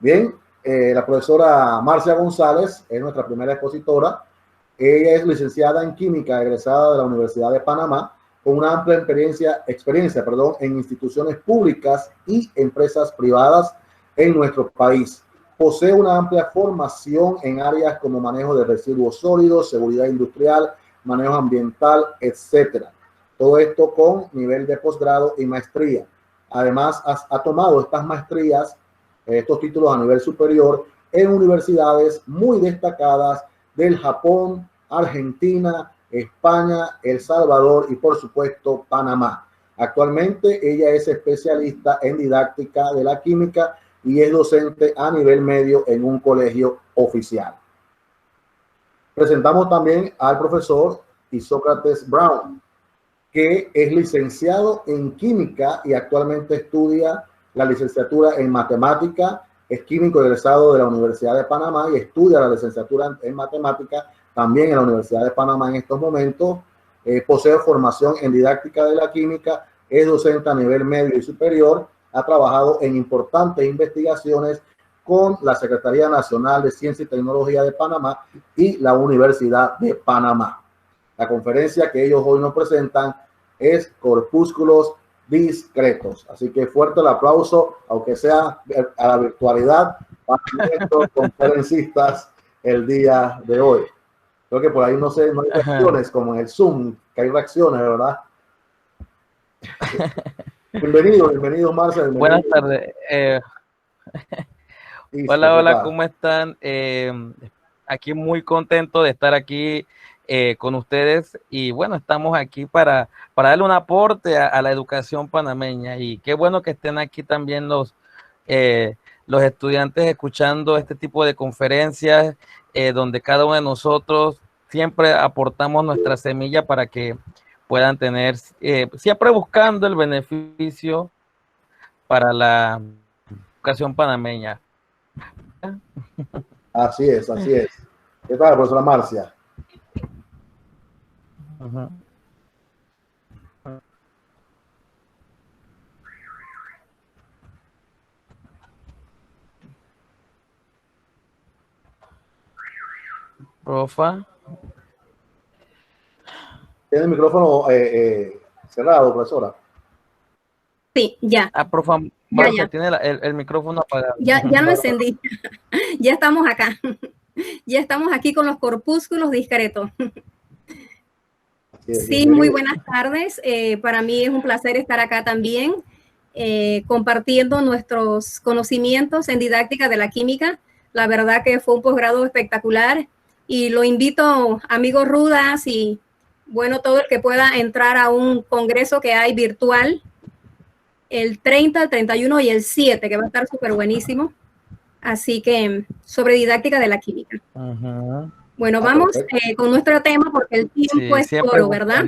Bien, la profesora Marcia González es nuestra primera expositora. Ella es licenciada en química, egresada de la Universidad de Panamá, con una amplia experiencia en instituciones públicas y empresas privadas en nuestro país. Posee una amplia formación en áreas como manejo de residuos sólidos, seguridad industrial, manejo ambiental, etcétera. Todo esto con nivel de posgrado y maestría. Además, ha tomado estas maestrías, estos títulos a nivel superior en universidades muy destacadas del Japón, Argentina, España, El Salvador y por supuesto Panamá. Actualmente ella es especialista en didáctica de la química y es docente a nivel medio en un colegio oficial. Presentamos también al profesor Isócrates Brown, que es licenciado en química y actualmente estudia la licenciatura en matemática, es químico egresado de la Universidad de Panamá y estudia la licenciatura en matemática también en la Universidad de Panamá en estos momentos. Posee formación en didáctica de la química, es docente a nivel medio y superior, ha trabajado en importantes investigaciones con la Secretaría Nacional de Ciencia y Tecnología de Panamá y la Universidad de Panamá. La conferencia que ellos hoy nos presentan es Corpúsculos Discretos. Así que fuerte el aplauso, aunque sea a la virtualidad, para nuestros conferencistas el día de hoy. Creo que por ahí no hay reacciones como en el Zoom, que hay reacciones, ¿verdad? Bienvenido, Marcia. Buenas tardes. Hola, ¿cómo están? Aquí muy contento de estar aquí con ustedes y bueno, estamos aquí para darle un aporte a la educación panameña y qué bueno que estén aquí también los estudiantes escuchando este tipo de conferencias donde cada uno de nosotros siempre aportamos nuestra semilla para que puedan tener, siempre buscando el beneficio para la educación panameña. Así es, así es. ¿Qué tal, profesora Marcia? Profa. ¿Tiene el micrófono cerrado, profesora? Sí, ya. Profa, Marcia, tiene el micrófono apagado. Ya lo encendí. Ya estamos acá. Ya estamos aquí con los corpúsculos discretos. Sí, muy buenas tardes. Para mí es un placer estar acá también, compartiendo nuestros conocimientos en didáctica de la química. La verdad que fue un posgrado espectacular y lo invito, amigos rudas y bueno, todo el que pueda entrar a un congreso que hay virtual, el 30, el 31 y el 7, que va a estar súper buenísimo. Así que sobre didáctica de la química. Bueno, vamos con nuestro tema porque el tiempo es oro, ¿verdad?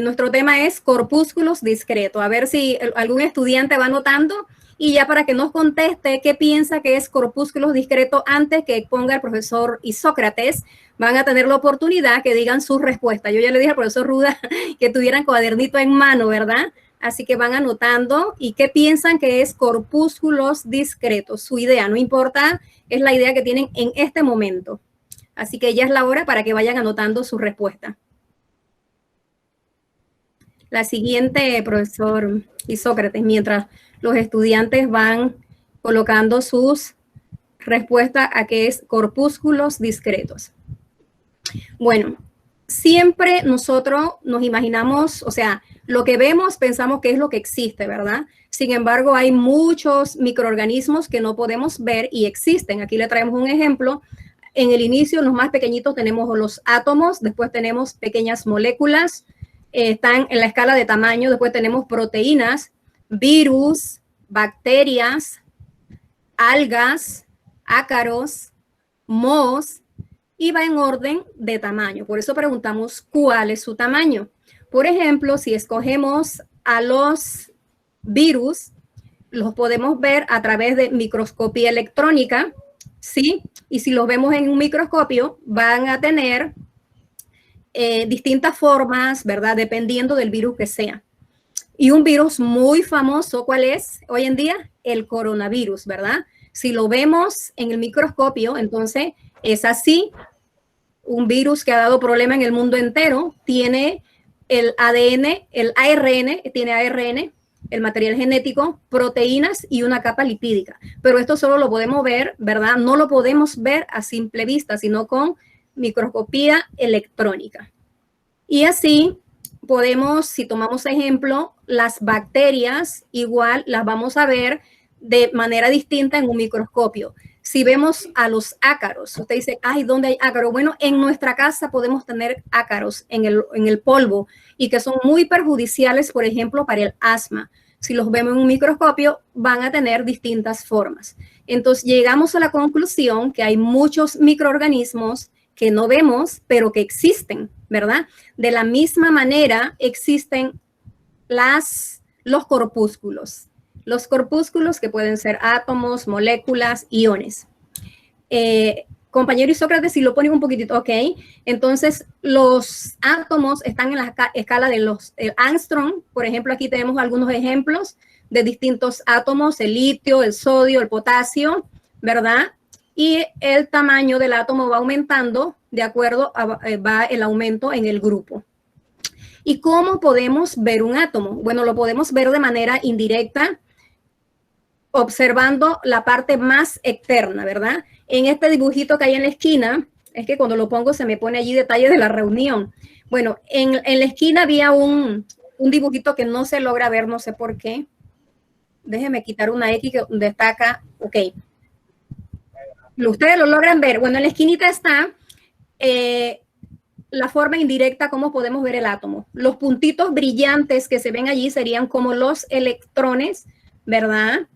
Nuestro tema es corpúsculos discretos. A ver si algún estudiante va anotando y ya para que nos conteste qué piensa que es corpúsculos discretos antes que ponga el profesor Isócrates, van a tener la oportunidad que digan su respuesta. Yo ya le dije al profesor Ruda que tuvieran cuadernito en mano, ¿verdad? Así que van anotando y qué piensan que es corpúsculos discretos. Su idea, no importa, es la idea que tienen en este momento. Así que ya es la hora para que vayan anotando su respuesta. La siguiente, profesor Isócrates, mientras los estudiantes van colocando sus respuestas a qué es corpúsculos discretos. Bueno, siempre nosotros nos imaginamos, o sea, lo que vemos pensamos que es lo que existe, ¿verdad? Sin embargo, hay muchos microorganismos que no podemos ver y existen. Aquí le traemos un ejemplo. En el inicio, los más pequeñitos tenemos los átomos, después tenemos pequeñas moléculas, están en la escala de tamaño, después tenemos proteínas, virus, bacterias, algas, ácaros, mohos, y va en orden de tamaño. Por eso preguntamos cuál es su tamaño. Por ejemplo, si escogemos a los virus, los podemos ver a través de microscopía electrónica, ¿sí? Y si los vemos en un microscopio, van a tener distintas formas, ¿verdad? Dependiendo del virus que sea. Y un virus muy famoso, ¿cuál es hoy en día? el coronavirus, ¿verdad? Si lo vemos en el microscopio, entonces es así, un virus que ha dado problema en el mundo entero, tiene el ADN, el ARN, tiene ARN, el material genético, proteínas y una capa lipídica. Pero esto solo lo podemos ver, ¿verdad? No lo podemos ver a simple vista, sino con microscopía electrónica. Y así podemos, si tomamos ejemplo, las bacterias igual las vamos a ver de manera distinta en un microscopio. Si vemos a los ácaros, usted dice, ay, ¿dónde hay ácaros? Bueno, en nuestra casa podemos tener ácaros en el polvo y que son muy perjudiciales, por ejemplo, para el asma. Si los vemos en un microscopio, van a tener distintas formas. Entonces, llegamos a la conclusión que hay muchos microorganismos que no vemos, pero que existen, ¿verdad? De la misma manera existen los corpúsculos. Los corpúsculos que pueden ser átomos, moléculas, iones. Compañero Isócrates, si lo ponen un poquitito, ok. Entonces, los átomos están en la escala de los Armstrong. Por ejemplo, aquí tenemos algunos ejemplos de distintos átomos, el litio, el sodio, el potasio, ¿verdad? Y el tamaño del átomo va aumentando de acuerdo va el aumento en el grupo. ¿Y cómo podemos ver un átomo? Bueno, lo podemos ver de manera indirecta, observando la parte más externa, ¿verdad? En este dibujito que hay en la esquina, es que cuando lo pongo se me pone allí detalles de la reunión. Bueno, en la esquina había un dibujito que no se logra ver, no sé por qué. Déjeme quitar una X que destaca, ok. Ustedes lo logran ver. Bueno, en la esquinita está la forma indirecta, cómo podemos ver el átomo. Los puntitos brillantes que se ven allí serían como los electrones, ¿verdad?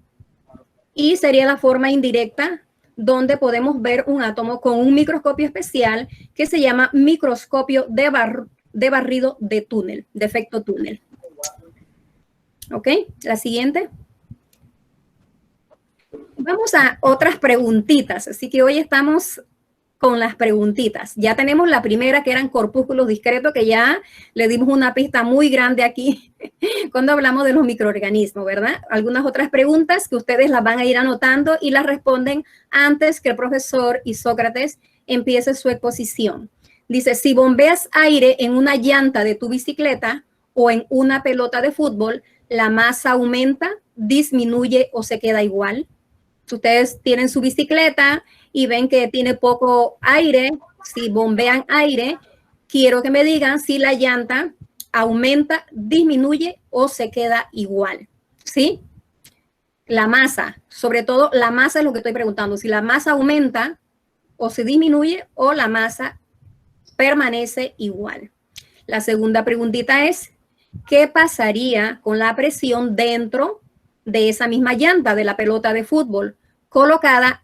Y sería la forma indirecta donde podemos ver un átomo con un microscopio especial que se llama microscopio de barrido de túnel, de efecto túnel. ¿Ok? La siguiente. Vamos a otras preguntitas. Así que hoy estamos con las preguntitas. Ya tenemos la primera, que eran corpúsculos discretos, que ya le dimos una pista muy grande aquí cuando hablamos de los microorganismos, ¿verdad? Algunas otras preguntas que ustedes las van a ir anotando y las responden antes que el profesor Isócrates empiece su exposición. Dice, si bombeas aire en una llanta de tu bicicleta o en una pelota de fútbol, ¿la masa aumenta, disminuye o se queda igual? Si ustedes tienen su bicicleta y ven que tiene poco aire, si bombean aire, quiero que me digan si la llanta aumenta, disminuye o se queda igual, ¿sí? La masa, sobre todo la masa es lo que estoy preguntando, si la masa aumenta o se disminuye o la masa permanece igual. La segunda preguntita es, ¿qué pasaría con la presión dentro de esa misma llanta de la pelota de fútbol colocada?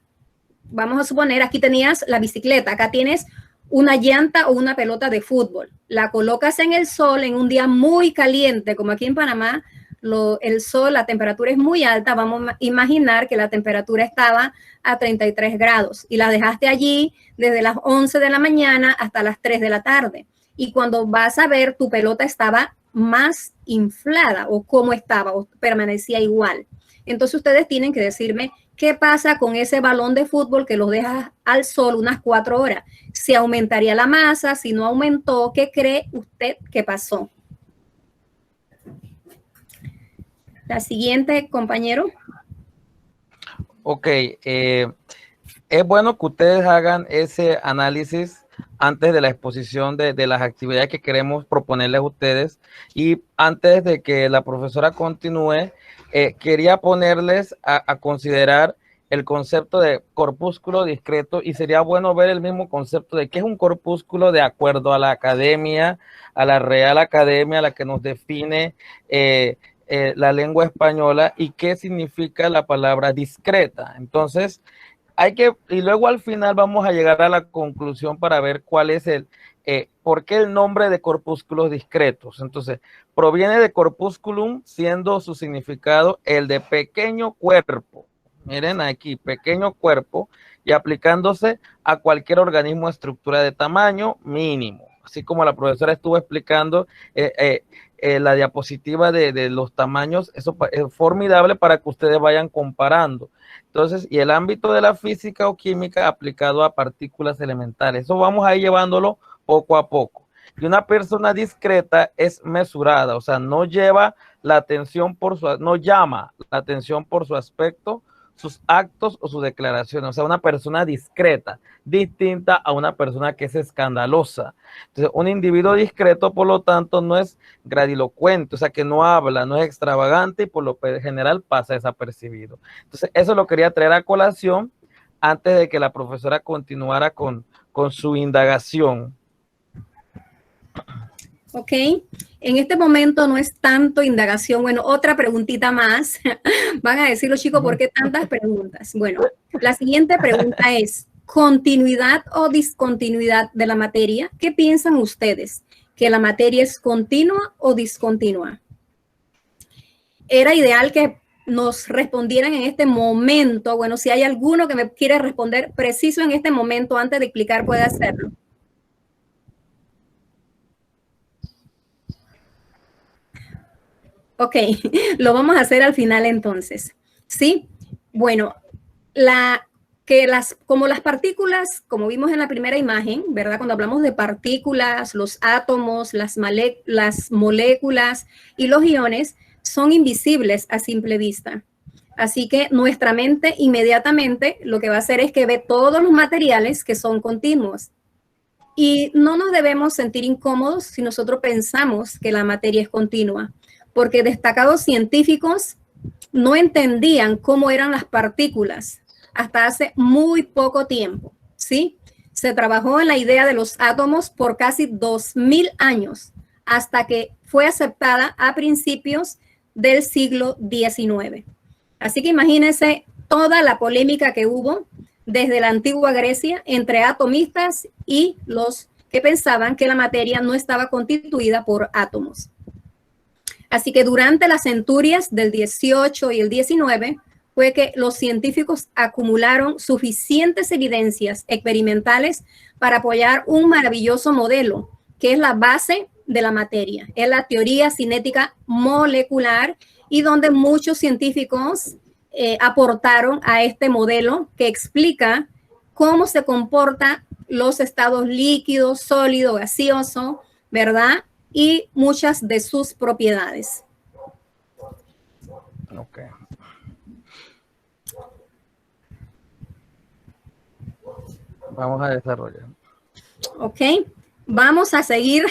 Vamos a suponer, aquí tenías la bicicleta, acá tienes una llanta o una pelota de fútbol. La colocas en el sol en un día muy caliente, como aquí en Panamá, el sol, la temperatura es muy alta. Vamos a imaginar que la temperatura estaba a 33 grados y la dejaste allí desde las 11 de la mañana hasta las 3 de la tarde. Y cuando vas a ver, tu pelota estaba más inflada o cómo estaba o permanecía igual. Entonces ustedes tienen que decirme qué pasa con ese balón de fútbol que los dejas al sol unas 4 horas. Si aumentaría la masa, si no aumentó, ¿qué cree usted que pasó? La siguiente, compañero. Ok, es bueno que ustedes hagan ese análisis antes de la exposición de las actividades que queremos proponerles a ustedes. Y antes de que la profesora continúe, quería ponerles a considerar el concepto de corpúsculo discreto, y sería bueno ver el mismo concepto de qué es un corpúsculo de acuerdo a la academia, a la Real Academia, a la que nos define la lengua española, y qué significa la palabra discreta. Entonces, y luego al final vamos a llegar a la conclusión para ver cuál es por qué el nombre de corpúsculos discretos. Entonces, proviene de corpusculum, siendo su significado el de pequeño cuerpo. Miren aquí, pequeño cuerpo, y aplicándose a cualquier organismo de estructura de tamaño mínimo. así como la profesora estuvo explicando, la diapositiva de los tamaños, eso es formidable para que ustedes vayan comparando. Entonces, y el ámbito de la física o química aplicado a partículas elementales, eso vamos a ir llevándolo poco a poco. Y una persona discreta es mesurada, o sea, no lleva la atención no llama la atención por su aspecto, sus actos o sus declaraciones. O sea, una persona discreta, distinta a una persona que es escandalosa. Entonces, un individuo discreto, por lo tanto, no es gradilocuente, o sea, que no habla, no es extravagante y por lo general pasa desapercibido. Entonces, eso lo quería traer a colación antes de que la profesora continuara con su indagación. Ok, en este momento no es tanto indagación. Bueno, otra preguntita más. Van a decir los chicos, ¿por qué tantas preguntas? Bueno, la siguiente pregunta es, ¿continuidad o discontinuidad de la materia? ¿Qué piensan ustedes? ¿Que la materia es continua o discontinua? Era ideal que nos respondieran en este momento. Bueno, si hay alguno que me quiere responder preciso en este momento antes de explicar, puede hacerlo. Ok, lo vamos a hacer al final entonces, ¿sí? Bueno, como las partículas, como vimos en la primera imagen, ¿verdad? Cuando hablamos de partículas, los átomos, las moléculas y los iones son invisibles a simple vista. Así que nuestra mente inmediatamente lo que va a hacer es que ve todos los materiales que son continuos. Y no nos debemos sentir incómodos si nosotros pensamos que la materia es continua, porque destacados científicos no entendían cómo eran las partículas hasta hace muy poco tiempo, ¿sí? Se trabajó en la idea de los átomos por casi 2000 años, hasta que fue aceptada a principios del siglo XIX. Así que imagínense toda la polémica que hubo desde la antigua Grecia entre atomistas y los que pensaban que la materia no estaba constituida por átomos. Así que durante las centurias del 18 y el 19 fue que los científicos acumularon suficientes evidencias experimentales para apoyar un maravilloso modelo que es la base de la materia. Es la teoría cinética molecular y donde muchos científicos aportaron a este modelo que explica cómo se comportan los estados líquido, sólido, gaseoso, ¿verdad? Y muchas de sus propiedades. Ok. Vamos a desarrollar. Ok, vamos a seguir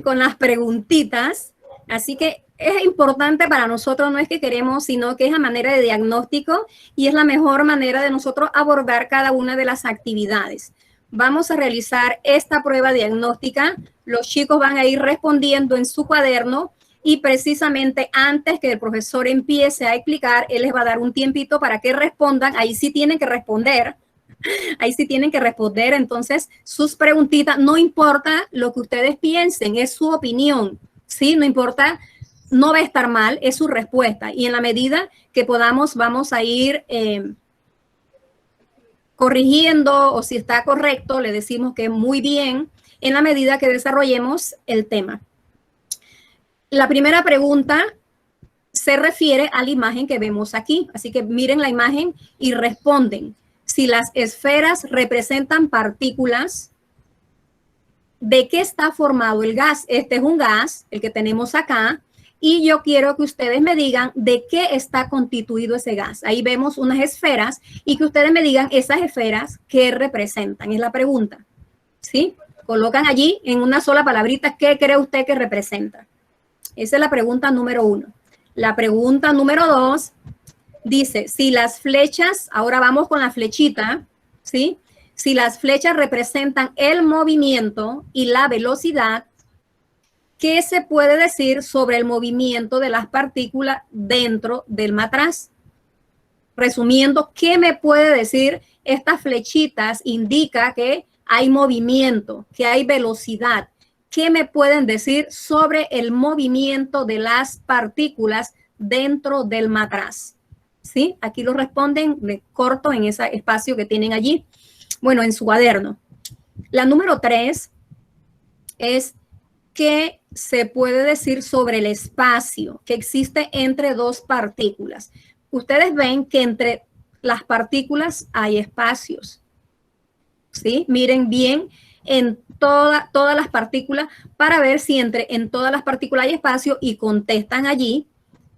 con las preguntitas. Así que es importante para nosotros, no es que queremos, sino que es a manera de diagnóstico y es la mejor manera de nosotros abordar cada una de las actividades. Vamos a realizar esta prueba diagnóstica. Los chicos van a ir respondiendo en su cuaderno y precisamente antes que el profesor empiece a explicar, él les va a dar un tiempito para que respondan. Ahí sí tienen que responder. Ahí sí tienen que responder. Entonces, sus preguntitas, no importa lo que ustedes piensen, es su opinión. Sí, no importa, no va a estar mal, es su respuesta. Y en la medida que podamos, vamos a ir corrigiendo, o si está correcto, le decimos que muy bien, en la medida que desarrollemos el tema. La primera pregunta se refiere a la imagen que vemos aquí. Así que miren la imagen y responden. Si las esferas representan partículas, ¿de qué está formado el gas? Este es un gas, el que tenemos acá, y yo quiero que ustedes me digan de qué está constituido ese gas. Ahí vemos unas esferas y que ustedes me digan esas esferas qué representan. Es la pregunta, ¿sí? Colocan allí en una sola palabrita qué cree usted que representa. Esa es la pregunta número 1. La pregunta número 2 dice, si las flechas, ahora vamos con la flechita, ¿sí? Si las flechas representan el movimiento y la velocidad, ¿qué se puede decir sobre el movimiento de las partículas dentro del matraz? Resumiendo, ¿qué me puede decir? Estas flechitas indican que hay movimiento, que hay velocidad. ¿Qué me pueden decir sobre el movimiento de las partículas dentro del matraz? ¿Sí? Aquí lo responden de corto en ese espacio que tienen allí. Bueno, en su cuaderno. La número 3 es qué se puede decir sobre el espacio que existe entre dos partículas. Ustedes ven que entre las partículas hay espacios, ¿sí? Miren bien en todas las partículas para ver si en todas las partículas hay espacio y contestan allí,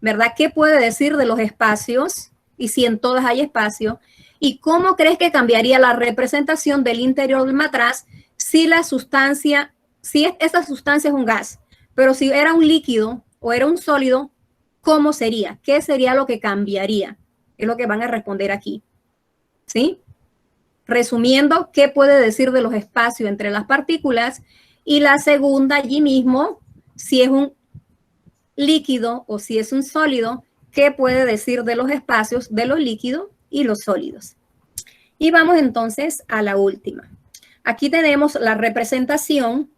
¿verdad? ¿Qué puede decir de los espacios y si en todas hay espacio? ¿Y cómo crees que cambiaría la representación del interior del matraz si la sustancia, si esa sustancia es un gas, pero si era un líquido o era un sólido, ¿cómo sería? ¿Qué sería lo que cambiaría? Es lo que van a responder aquí, ¿sí? Resumiendo, ¿qué puede decir de los espacios entre las partículas? Y la segunda, allí mismo, si es un líquido o si es un sólido, ¿qué puede decir de los espacios de los líquidos y los sólidos? Y vamos entonces a la última. Aquí tenemos la representación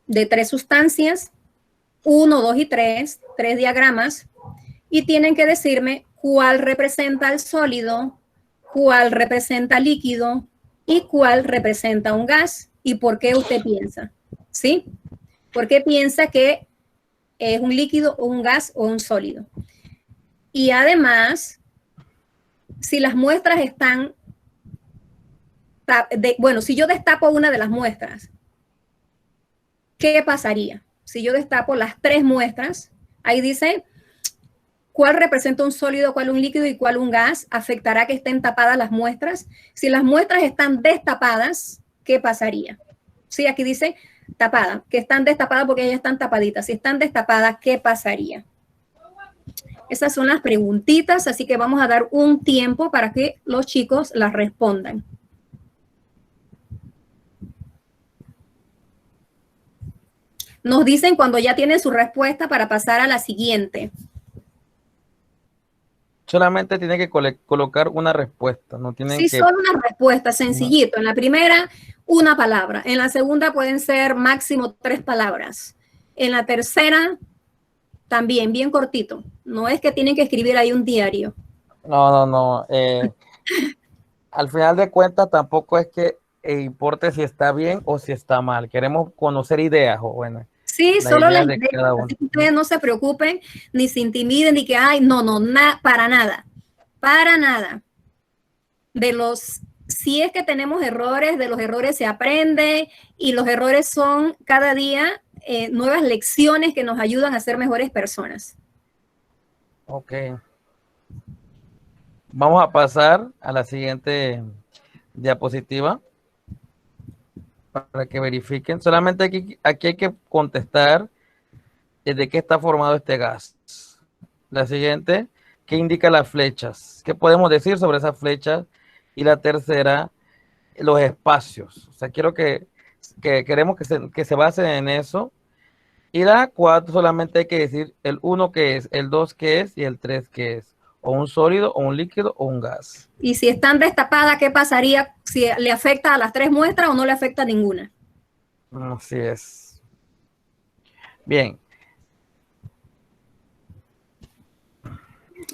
de 3 sustancias, 1, 2 y 3 diagramas, y tienen que decirme cuál representa el sólido, cuál representa líquido y cuál representa un gas y por qué usted piensa, ¿sí? ¿Por qué piensa que es un líquido o un gas o un sólido? Y además, si las muestras están, bueno, si yo destapo una de las muestras, ¿qué pasaría? Si yo destapo las 3 muestras, ahí dice cuál representa un sólido, cuál un líquido y cuál un gas, afectará que estén tapadas las muestras. Si las muestras están destapadas, ¿qué pasaría? Sí, aquí dice tapada, que están destapadas porque ellas están tapaditas. Si están destapadas, ¿qué pasaría? Esas son las preguntitas, así que vamos a dar un tiempo para que los chicos las respondan. Nos dicen cuando ya tienen su respuesta para pasar a la siguiente. Solamente tiene que colocar una respuesta, no tienen sí, que... solo una respuesta, sencillito. En la primera, una palabra. En la segunda pueden ser máximo 3 palabras. En la tercera, también, bien cortito. No es que tienen que escribir ahí un diario. No. Al final de cuentas, tampoco es que importe si está bien o si está mal. Queremos conocer ideas o bueno. Sí, solo las ideas. Así que ustedes no se preocupen, ni se intimiden, ni que, ay, no, para nada. Para nada. Si es que tenemos errores, de los errores se aprende y los errores son cada día nuevas lecciones que nos ayudan a ser mejores personas. Ok. Vamos a pasar a la siguiente diapositiva para que verifiquen. Solamente aquí hay que contestar de qué está formado este gas. La siguiente, ¿qué indica las flechas? ¿Qué podemos decir sobre esas flechas? Y la tercera, los espacios. O sea, queremos que se basen en eso. Y la 4 solamente hay que decir el 1 qué es, el 2 qué es y el 3 qué es. O un sólido, o un líquido, o un gas. Y si están destapadas, ¿qué pasaría? Si le afecta a las 3 muestras o no le afecta a ninguna. Así es. Bien.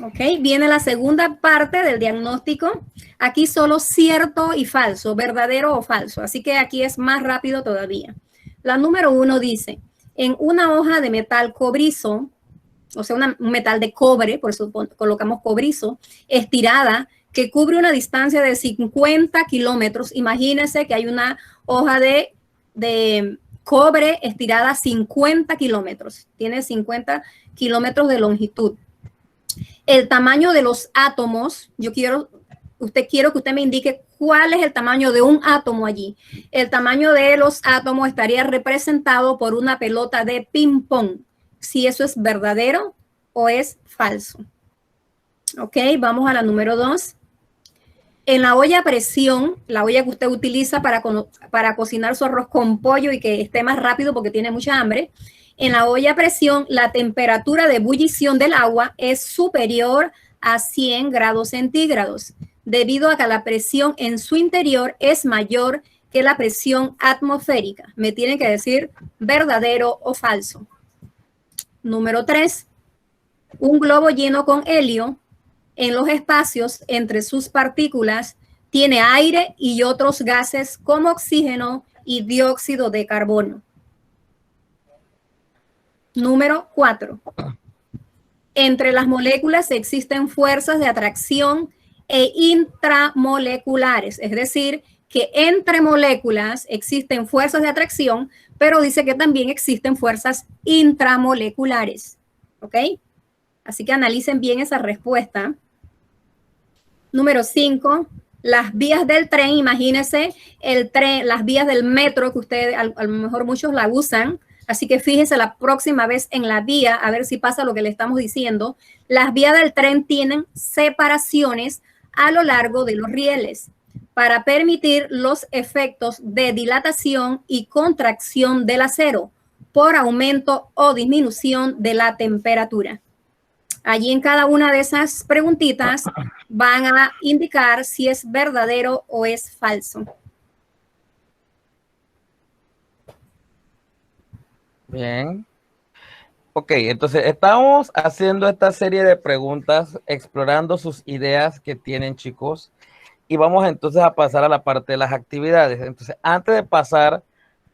Ok, viene la segunda parte del diagnóstico. Aquí solo cierto y falso, verdadero o falso. Así que aquí es más rápido todavía. La número 1 dice, en una hoja de metal cobrizo, o sea, un metal de cobre, por eso colocamos cobrizo, estirada, que cubre una distancia de 50 kilómetros. Imagínense que hay una hoja de cobre estirada 50 kilómetros. Tiene 50 kilómetros de longitud. El tamaño de los átomos, quiero que usted me indique cuál es el tamaño de un átomo allí. El tamaño de los átomos estaría representado por una pelota de ping pong. Si eso es verdadero o es falso. Ok, vamos a la número 2. En la olla a presión, la olla que usted utiliza para cocinar su arroz con pollo y que esté más rápido porque tiene mucha hambre, en la olla a presión la temperatura de ebullición del agua es superior a 100 grados centígrados, debido a que la presión en su interior es mayor que la presión atmosférica. Me tienen que decir verdadero o falso. Número 3. Un globo lleno con helio en los espacios entre sus partículas tiene aire y otros gases como oxígeno y dióxido de carbono. Número 4. Entre las moléculas existen fuerzas de atracción e intramoleculares, es decir, que entre moléculas existen fuerzas de atracción, pero dice que también existen fuerzas intramoleculares. ¿Ok? Así que analicen bien esa respuesta. Número 5, las vías del tren. Imagínense el tren, las vías del metro que ustedes, a lo mejor muchos la usan. Así que fíjese la próxima vez en la vía, a ver si pasa lo que le estamos diciendo. Las vías del tren tienen separaciones a lo largo de los rieles para permitir los efectos de dilatación y contracción del acero por aumento o disminución de la temperatura. Allí en cada una de esas preguntitas van a indicar si es verdadero o es falso. Bien. Ok, entonces estamos haciendo esta serie de preguntas, explorando sus ideas que tienen, chicos, y vamos entonces a pasar a la parte de las actividades. Entonces, antes de pasar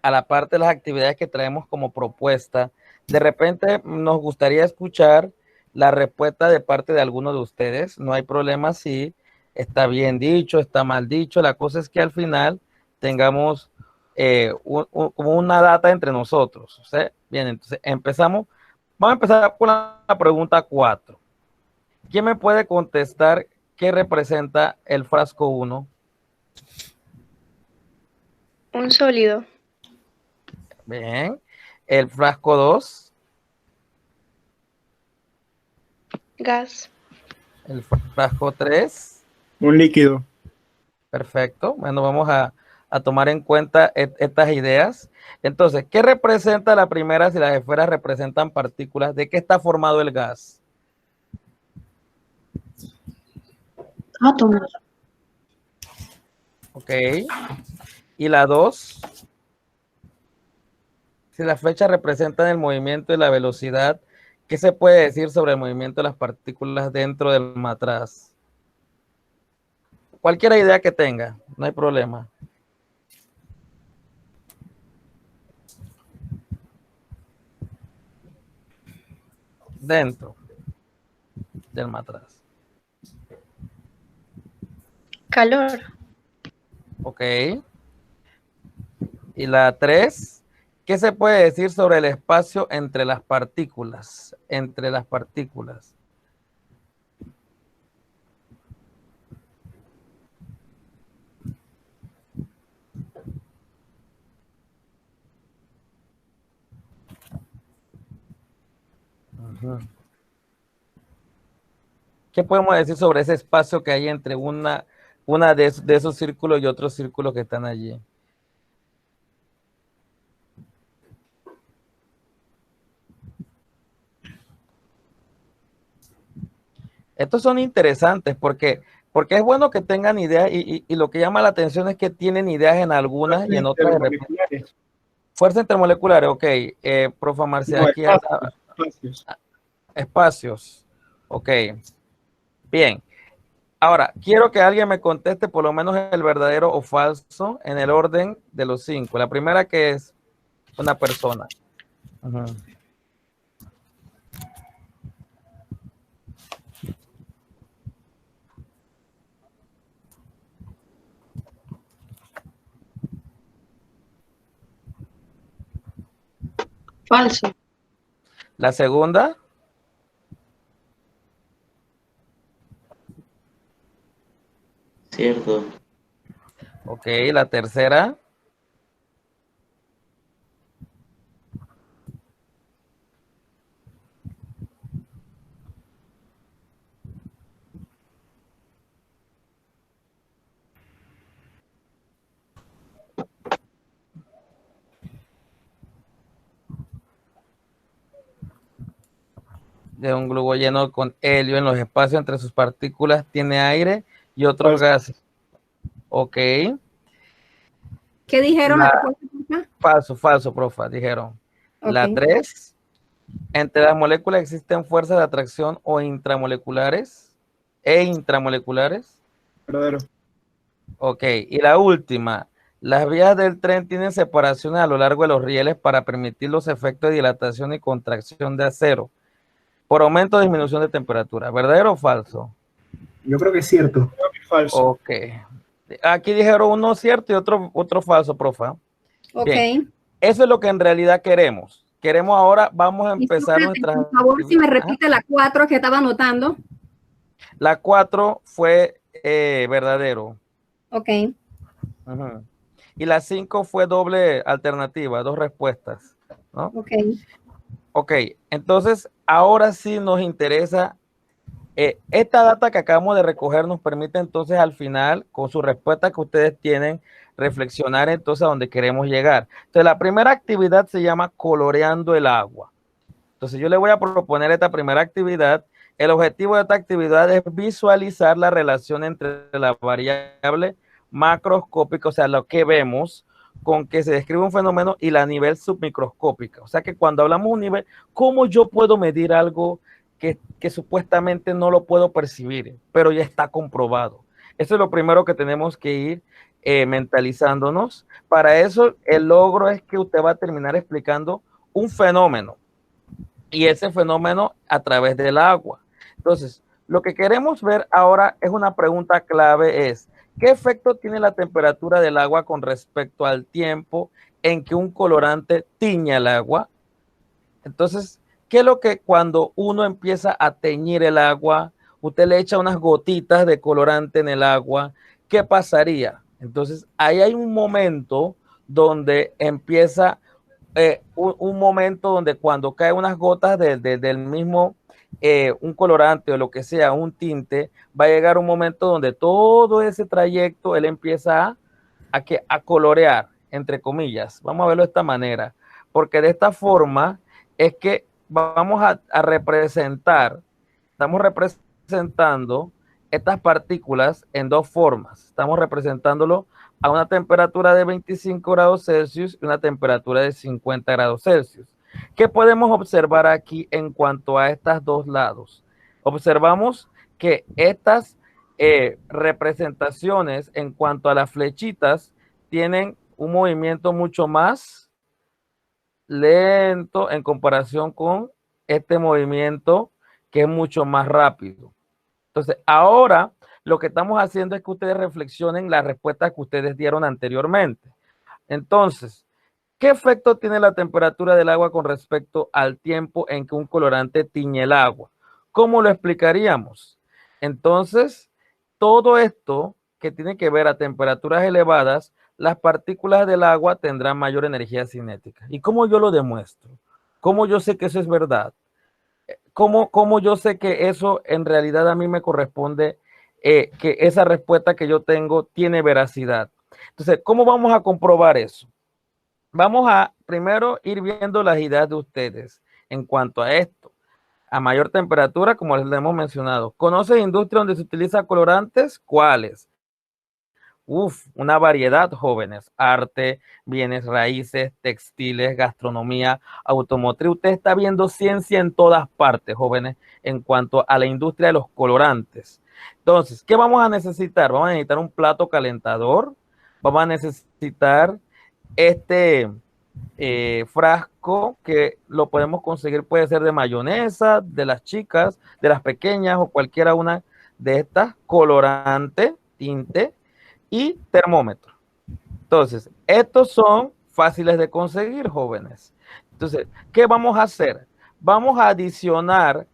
a la parte de las actividades que traemos como propuesta, de repente nos gustaría escuchar la respuesta de parte de alguno de ustedes. No hay problema si está bien dicho, está mal dicho. La cosa es que al final tengamos como una data entre nosotros. ¿Sí? Bien, entonces empezamos. Vamos a empezar con la pregunta 4. ¿Quién me puede contestar qué representa el frasco 1? Un sólido. Bien. El frasco 2. Gas. El frasco 3. Un líquido. Perfecto. Bueno, vamos a tomar en cuenta estas ideas. Entonces, ¿qué representa la primera si las esferas representan partículas? ¿De qué está formado el gas? Átomos. Ok. ¿Y la 2? Si las flechas representan el movimiento y la velocidad, ¿qué se puede decir sobre el movimiento de las partículas dentro del matraz? Cualquier idea que tenga, no hay problema. Dentro del matraz. Calor. Ok. Y la 3, ¿qué se puede decir sobre el espacio entre las partículas? Entre las partículas. ¿Qué podemos decir sobre ese espacio que hay entre una de esos círculos y otros círculos que están allí? Estos son interesantes porque es bueno que tengan ideas y lo que llama la atención es que tienen ideas en algunas y en otras. Fuerza intermolecular, ok. Profa Marcia, No, aquí espacios. Ok. Bien. Ahora, quiero que alguien me conteste por lo menos el verdadero o falso en el orden de los 5. La primera que es una persona. Falso. La segunda. Cierto. Ok, la tercera. De un globo lleno con helio en los espacios entre sus partículas tiene aire y otros gases. Ok. ¿Qué dijeron? Falso, profa, dijeron. Okay. La 3. Entre las moléculas existen fuerzas de atracción o intramoleculares e intramoleculares. Verdadero. Ok. Y la última. Las vías del tren tienen separaciones a lo largo de los rieles para permitir los efectos de dilatación y contracción de acero por aumento o disminución de temperatura. ¿Verdadero o falso? Yo creo que es cierto. Creo que es falso. Ok. Aquí dijeron uno cierto y otro falso, profa. Ok. Bien. Eso es lo que en realidad queremos. Queremos ahora, vamos a empezar nuestra... Por favor, si me repite la 4 que estaba anotando. La 4 fue verdadero. Ok. Ujú. Y la 5 fue doble alternativa, 2 respuestas, ¿no? Ok. Ok, entonces ahora sí nos interesa. Esta data que acabamos de recoger nos permite entonces al final, con su respuesta que ustedes tienen, reflexionar entonces a dónde queremos llegar. Entonces la primera actividad se llama coloreando el agua. Entonces yo le voy a proponer esta primera actividad. El objetivo de esta actividad es visualizar la relación entre la variable macroscópica, o sea, lo que vemos, con que se describe un fenómeno y la nivel submicroscópica. O sea que cuando hablamos de un nivel, ¿cómo yo puedo medir algo que supuestamente no lo puedo percibir, pero ya está comprobado? Eso es lo primero que tenemos que ir mentalizándonos. Para eso, el logro es que usted va a terminar explicando un fenómeno, y ese fenómeno a través del agua. Entonces, lo que queremos ver ahora es una pregunta clave, es ¿qué efecto tiene la temperatura del agua con respecto al tiempo en que un colorante tiñe el agua? Entonces, ¿qué es lo que cuando uno empieza a teñir el agua, usted le echa unas gotitas de colorante en el agua, ¿qué pasaría? Entonces, ahí hay un momento donde empieza un momento donde cuando caen unas gotas del mismo, un colorante o lo que sea, un tinte, va a llegar un momento donde todo ese trayecto él empieza a colorear, entre comillas. Vamos a verlo de esta manera, porque de esta forma es que vamos a representar, estamos representando estas partículas en dos formas. Estamos representándolo a una temperatura de 25 grados Celsius y una temperatura de 50 grados Celsius. ¿Qué podemos observar aquí en cuanto a estos dos lados? Observamos que estas representaciones en cuanto a las flechitas tienen un movimiento mucho más lento en comparación con este movimiento que es mucho más rápido. Entonces, ahora lo que estamos haciendo es que ustedes reflexionen las respuestas que ustedes dieron anteriormente. Entonces, ¿qué efecto tiene la temperatura del agua con respecto al tiempo en que un colorante tiñe el agua? ¿Cómo lo explicaríamos? Entonces, todo esto que tiene que ver a temperaturas elevadas, las partículas del agua tendrán mayor energía cinética. ¿Y cómo yo lo demuestro? ¿Cómo yo sé que eso es verdad? ¿Cómo yo sé que eso en realidad a mí me corresponde, que esa respuesta que yo tengo tiene veracidad? Entonces, ¿cómo vamos a comprobar eso? Vamos a primero ir viendo las ideas de ustedes en cuanto a esto. A mayor temperatura, como les hemos mencionado. ¿Conoces industria donde se utiliza colorantes? ¿Cuáles? Una variedad, jóvenes. Arte, bienes raíces, textiles, gastronomía, automotriz. Usted está viendo ciencia en todas partes, jóvenes, en cuanto a la industria de los colorantes. Entonces, ¿qué vamos a necesitar? Vamos a necesitar un plato calentador. Vamos a necesitar este frasco que lo podemos conseguir, puede ser de mayonesa, de las chicas, de las pequeñas o cualquiera una de estas, colorante, tinte y termómetro. Entonces, estos son fáciles de conseguir, jóvenes. Entonces, ¿qué vamos a hacer? Vamos a adicionar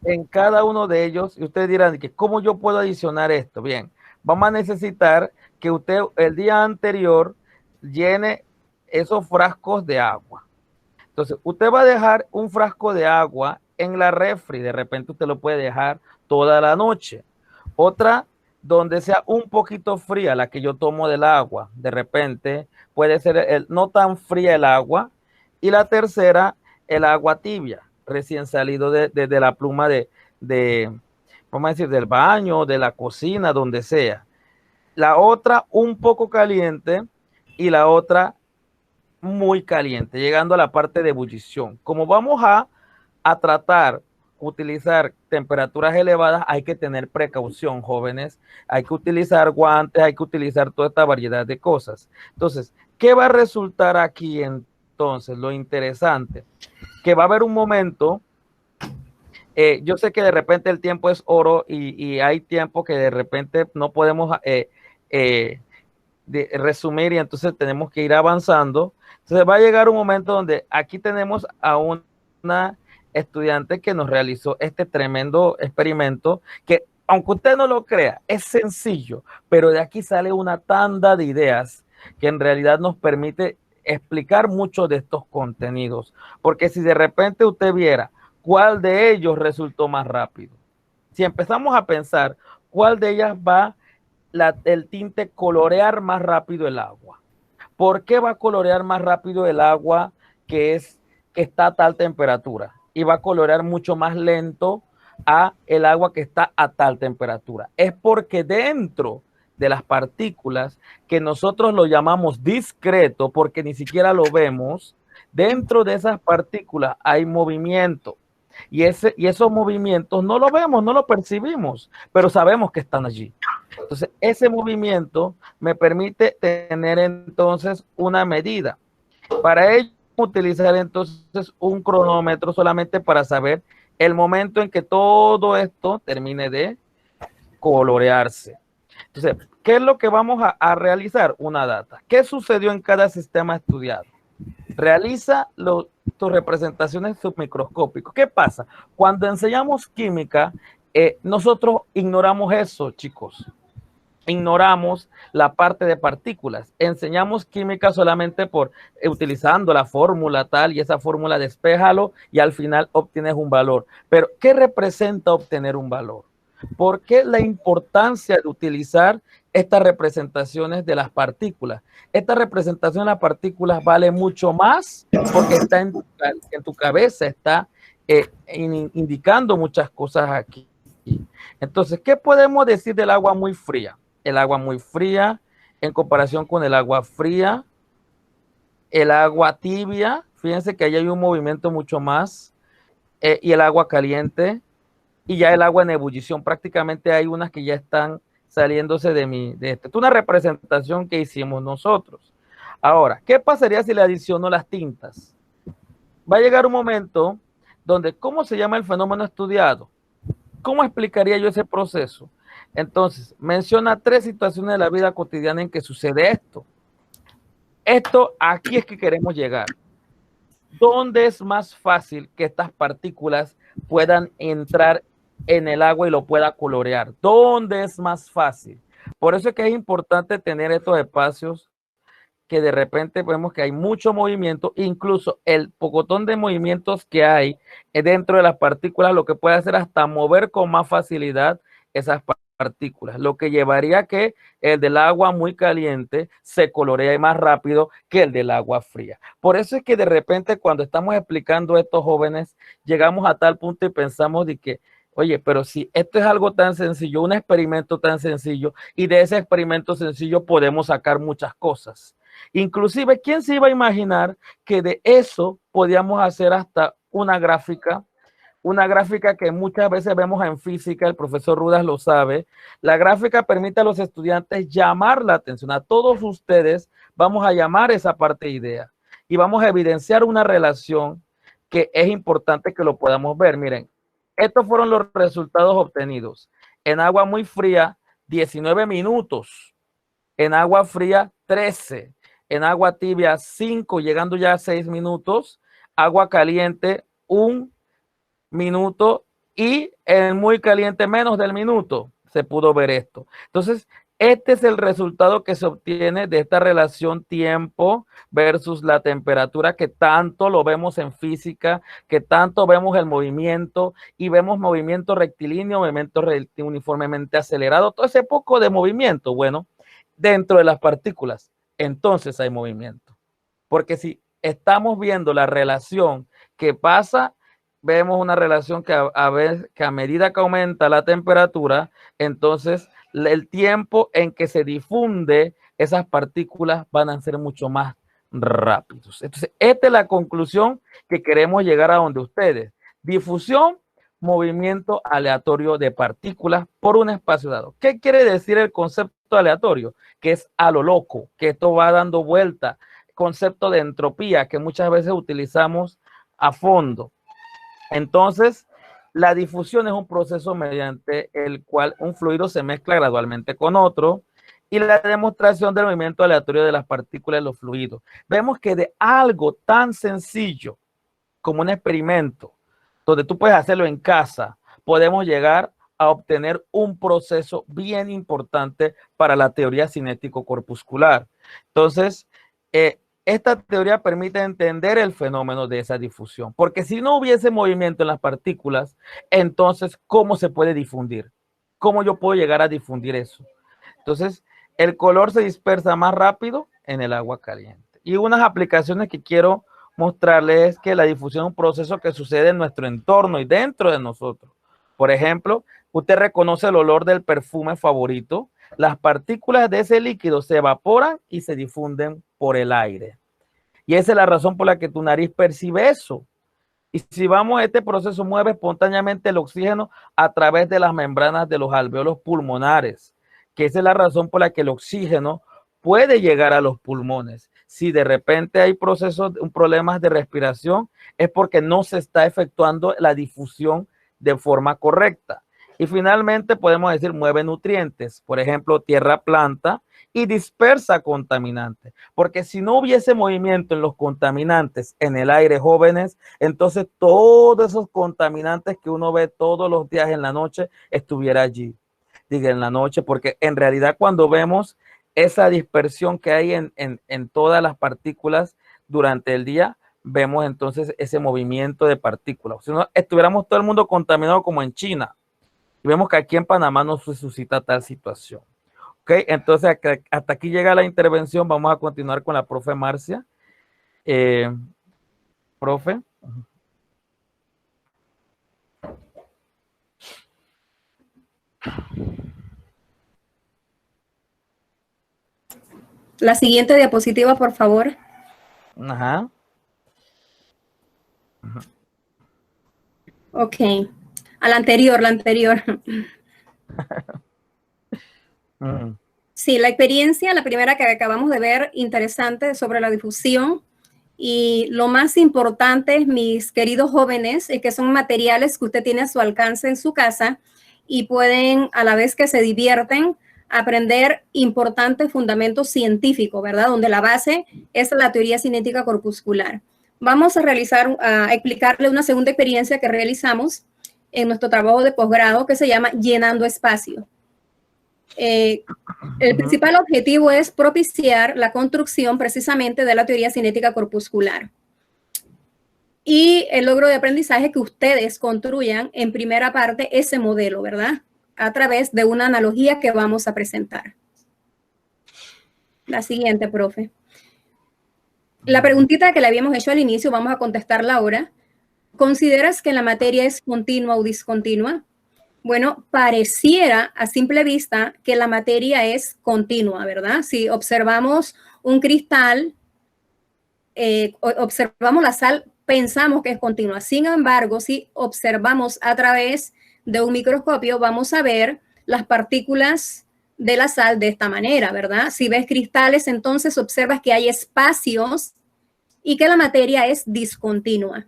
en cada uno de ellos, y ustedes dirán, ¿cómo yo puedo adicionar esto? Bien, vamos a necesitar que usted el día anterior llene esos frascos de agua. Entonces, usted va a dejar un frasco de agua en la refri, de repente usted lo puede dejar toda la noche. Otra, donde sea un poquito fría, la que yo tomo del agua, de repente puede ser no tan fría el agua. Y la tercera, el agua tibia, recién salido de la pluma vamos a decir, del baño, de la cocina, donde sea. La otra un poco caliente y la otra muy caliente, llegando a la parte de ebullición. Como vamos a tratar utilizar temperaturas elevadas, hay que tener precaución, jóvenes. Hay que utilizar guantes, hay que utilizar toda esta variedad de cosas. Entonces, ¿qué va a resultar aquí entonces? Lo interesante, que va a haber un momento, yo sé que de repente el tiempo es oro y hay tiempo que de repente no podemos resumir y entonces tenemos que ir avanzando. Entonces va a llegar un momento donde aquí tenemos a una estudiante que nos realizó este tremendo experimento que, aunque usted no lo crea, es sencillo, pero de aquí sale una tanda de ideas que en realidad nos permite explicar mucho de estos contenidos, porque si de repente usted viera cuál de ellos resultó más rápido, si empezamos a pensar cuál de ellas va el tinte colorear más rápido el agua. ¿Por qué va a colorear más rápido el agua que está a tal temperatura? Y va a colorear mucho más lento a el agua que está a tal temperatura. Es porque dentro de las partículas, que nosotros lo llamamos discreto, porque ni siquiera lo vemos, dentro de esas partículas hay movimiento. Y esos movimientos no lo vemos, no lo percibimos, pero sabemos que están allí. Entonces, ese movimiento me permite tener entonces una medida. Para ello, utilizar entonces un cronómetro solamente para saber el momento en que todo esto termine de colorearse. Entonces, ¿qué es lo que vamos a realizar? Una data. ¿Qué sucedió en cada sistema estudiado? Realiza tus representaciones submicroscópicas. ¿Qué pasa? Cuando enseñamos química, nosotros ignoramos eso, chicos. Ignoramos la parte de partículas. Enseñamos química solamente por utilizando la fórmula tal y esa fórmula despéjalo y al final obtienes un valor. Pero, ¿qué representa obtener un valor? ¿Por qué la importancia de utilizar estas representaciones de las partículas? Esta representación de las partículas vale mucho más porque está en tu cabeza, está indicando muchas cosas aquí. Entonces, ¿qué podemos decir del agua muy fría? El agua muy fría en comparación con el agua fría, el agua tibia, fíjense que ahí hay un movimiento mucho más, y el agua caliente, y ya el agua en ebullición, prácticamente hay unas que ya están saliéndose de esto. Es una representación que hicimos nosotros. Ahora, ¿qué pasaría si le adiciono las tintas? Va a llegar un momento donde, ¿cómo se llama el fenómeno estudiado? ¿Cómo explicaría yo ese proceso? Entonces, menciona 3 situaciones de la vida cotidiana en que sucede esto. Esto, aquí es que queremos llegar. ¿Dónde es más fácil que estas partículas puedan entrar en el agua y lo pueda colorear? ¿Dónde es más fácil? Por eso es que es importante tener estos espacios que de repente vemos que hay mucho movimiento, incluso el pocotón de movimientos que hay dentro de las partículas, lo que puede hacer hasta mover con más facilidad esas partículas, lo que llevaría a que el del agua muy caliente se coloree más rápido que el del agua fría. Por eso es que de repente cuando estamos explicando a estos jóvenes, llegamos a tal punto y pensamos de que, oye, pero si esto es algo tan sencillo, un experimento tan sencillo, y de ese experimento sencillo podemos sacar muchas cosas. Inclusive, ¿quién se iba a imaginar que de eso podíamos hacer hasta una gráfica que muchas veces vemos en física, el profesor Rudas lo sabe? La gráfica permite a los estudiantes llamar la atención. A todos ustedes vamos a llamar esa parte de idea y vamos a evidenciar una relación que es importante que lo podamos ver. Miren, estos fueron los resultados obtenidos. En agua muy fría, 19 minutos. En agua fría, 13. En agua tibia, 5, llegando ya a 6 minutos. Agua caliente, 1 minuto. Y en muy caliente, menos del minuto. Se pudo ver esto. Entonces, este es el resultado que se obtiene de esta relación tiempo versus la temperatura, que tanto lo vemos en física, que tanto vemos el movimiento, y vemos movimiento rectilíneo, movimiento uniformemente acelerado, todo ese poco de movimiento. Bueno, dentro de las partículas, entonces hay movimiento. Porque si estamos viendo la relación que pasa, vemos una relación que a medida que aumenta la temperatura, entonces el tiempo en que se difunde esas partículas van a ser mucho más rápidos. Entonces, esta es la conclusión que queremos llegar a donde ustedes. Difusión movimiento aleatorio de partículas por un espacio dado. ¿Qué quiere decir el concepto aleatorio? Que es a lo loco, que esto va dando vuelta. Concepto de entropía que muchas veces utilizamos a fondo. Entonces, la difusión es un proceso mediante el cual un fluido se mezcla gradualmente con otro, y la demostración del movimiento aleatorio de las partículas de los fluidos. Vemos que de algo tan sencillo como un experimento, donde tú puedes hacerlo en casa, podemos llegar a obtener un proceso bien importante para la teoría cinético-corpuscular. Entonces, esta teoría permite entender el fenómeno de esa difusión, porque si no hubiese movimiento en las partículas, entonces, ¿cómo se puede difundir? ¿Cómo yo puedo llegar a difundir eso? Entonces, el color se dispersa más rápido en el agua caliente. Y unas aplicaciones que quiero mostrarles es que la difusión es un proceso que sucede en nuestro entorno y dentro de nosotros. Por ejemplo, usted reconoce el olor del perfume favorito, las partículas de ese líquido se evaporan y se difunden por el aire. Y esa es la razón por la que tu nariz percibe eso. Y si vamos, este proceso mueve espontáneamente el oxígeno a través de las membranas de los alvéolos pulmonares, que esa es la razón por la que el oxígeno puede llegar a los pulmones. Si de repente hay problemas de respiración, es porque no se está efectuando la difusión de forma correcta. Y finalmente podemos decir mueve nutrientes, por ejemplo, tierra, planta, y dispersa contaminantes. Porque si no hubiese movimiento en los contaminantes en el aire, jóvenes, entonces todos esos contaminantes que uno ve todos los días en la noche estuviera allí. Diga en la noche, porque en realidad cuando vemos esa dispersión que hay en todas las partículas durante el día, vemos entonces ese movimiento de partículas. Si no, estuviéramos todo el mundo contaminado como en China. Y vemos que aquí en Panamá no se suscita tal situación. Ok, entonces hasta aquí llega la intervención. Vamos a continuar con la profe Marcia. Profe. La siguiente diapositiva, por favor. Ajá. Ok. A la anterior, la anterior. Sí, la experiencia, la primera que acabamos de ver, interesante, sobre la difusión. Y lo más importante, mis queridos jóvenes, es que son materiales que usted tiene a su alcance en su casa y pueden, a la vez que se divierten, aprender importantes fundamentos científicos, ¿verdad? Donde la base es la teoría cinética corpuscular. Vamos a explicarle una segunda experiencia que realizamos en nuestro trabajo de posgrado que se llama Llenando Espacio. El principal objetivo es propiciar la construcción precisamente de la teoría cinética corpuscular y el logro de aprendizaje que ustedes construyan en primera parte ese modelo, ¿verdad? A través de una analogía que vamos a presentar. La siguiente, profe. La preguntita que le habíamos hecho al inicio, vamos a contestarla ahora. ¿Consideras que la materia es continua o discontinua? Bueno, pareciera a simple vista que la materia es continua, ¿verdad? Si observamos un cristal, observamos la sal, pensamos que es continua. Sin embargo, si observamos a través de un microscopio, vamos a ver las partículas de la sal de esta manera, ¿verdad? Si ves cristales, entonces observas que hay espacios y que la materia es discontinua.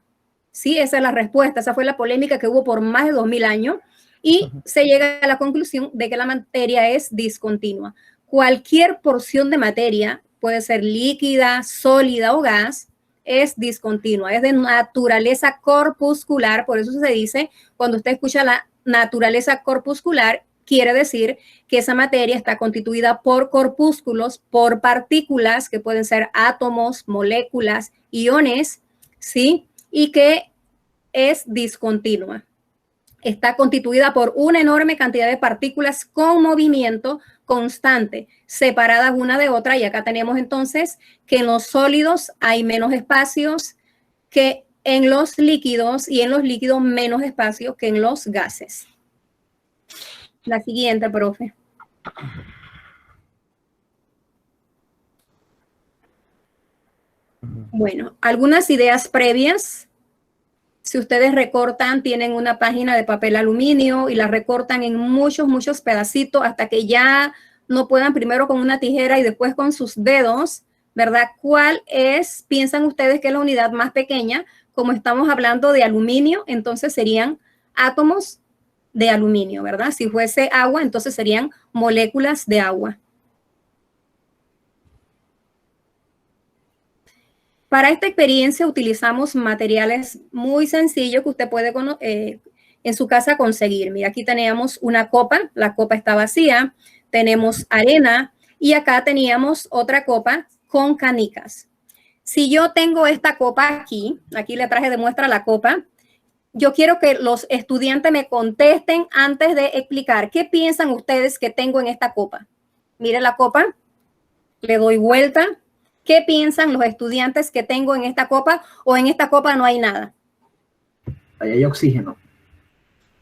Sí, esa es la respuesta. Esa fue la polémica que hubo por más de 2000 años. Y se llega a la conclusión de que la materia es discontinua. Cualquier porción de materia, puede ser líquida, sólida o gas, es discontinua, es de naturaleza corpuscular. Por eso se dice, cuando usted escucha la naturaleza corpuscular, quiere decir que esa materia está constituida por corpúsculos, por partículas que pueden ser átomos, moléculas, iones, ¿sí? Y que es discontinua. Está constituida por una enorme cantidad de partículas con movimiento constante, separadas una de otra. Y acá tenemos entonces que en los sólidos hay menos espacios que en los líquidos y en los líquidos menos espacio que en los gases. La siguiente, profe. Bueno, algunas ideas previas Si ustedes recortan, tienen una página de papel aluminio y la recortan en muchos pedacitos hasta que ya no puedan, primero con una tijera y después con sus dedos, ¿verdad? ¿Cuál es, piensan ustedes que es la unidad más pequeña? Como estamos hablando de aluminio, entonces serían átomos de aluminio, ¿verdad? Si fuese agua, entonces serían moléculas de agua. Para esta experiencia utilizamos materiales muy sencillos que usted puede en su casa conseguir. Mira, aquí teníamos una copa, la copa está vacía, tenemos arena y acá teníamos otra copa con canicas. Si yo tengo esta copa aquí le traje de muestra la copa, yo quiero que los estudiantes me contesten antes de explicar qué piensan ustedes que tengo en esta copa. Mire la copa, le doy vuelta. ¿Qué piensan los estudiantes que tengo en esta copa o en esta copa no hay nada? Ahí hay oxígeno.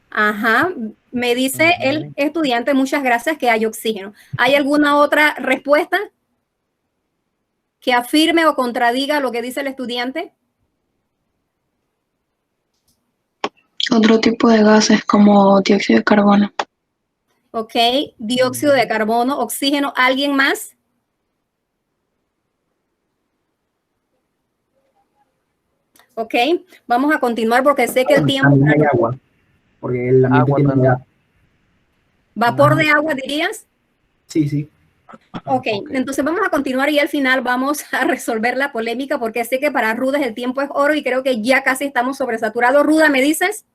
Ajá, me dice el estudiante, muchas gracias, que hay oxígeno. ¿Hay alguna otra respuesta que afirme o contradiga lo que dice el estudiante? Otro tipo de gases como dióxido de carbono. Ok, dióxido de carbono, oxígeno. ¿Alguien más? Ok, vamos a continuar porque sé que el tiempo... También hay agua, porque el ambiente tiene humedad. ¿Vapor de agua dirías? Sí, sí. Ok, entonces vamos a continuar y al final vamos a resolver la polémica porque sé que para Ruda el tiempo es oro y creo que ya casi estamos sobresaturados. Ruda, ¿me dices?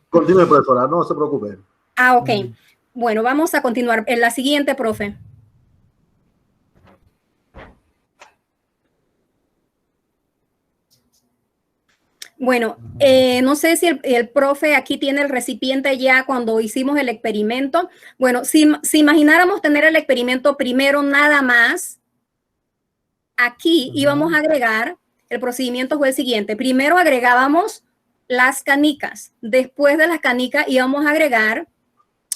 Continúe, profesora, no se preocupe. Ah, ok. Bueno, vamos a continuar. En la siguiente, profe. Bueno, no sé si el profe aquí tiene el recipiente ya cuando hicimos el experimento. Bueno, si imagináramos tener el experimento primero nada más, aquí íbamos a agregar, el procedimiento fue el siguiente. Primero agregábamos las canicas. Después de las canicas íbamos a agregar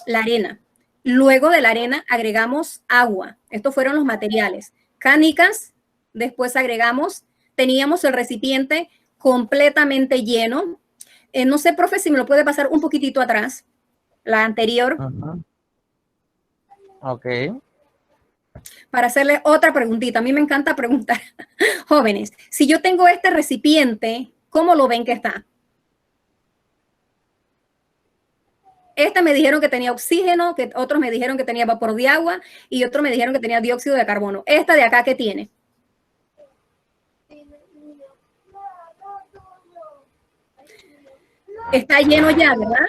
la arena. Luego de la arena agregamos agua. Estos fueron los materiales. Canicas, después agregamos, teníamos el recipiente completamente lleno. No sé, profe, si me lo puede pasar un poquitito atrás, la anterior. Ok. Para hacerle otra preguntita. A mí me encanta preguntar. Jóvenes, si yo tengo este recipiente, ¿cómo lo ven que está? Este me dijeron que tenía oxígeno, que otros me dijeron que tenía vapor de agua y otros me dijeron que tenía dióxido de carbono. Esta de acá, ¿qué tiene? Está lleno ya, ¿verdad?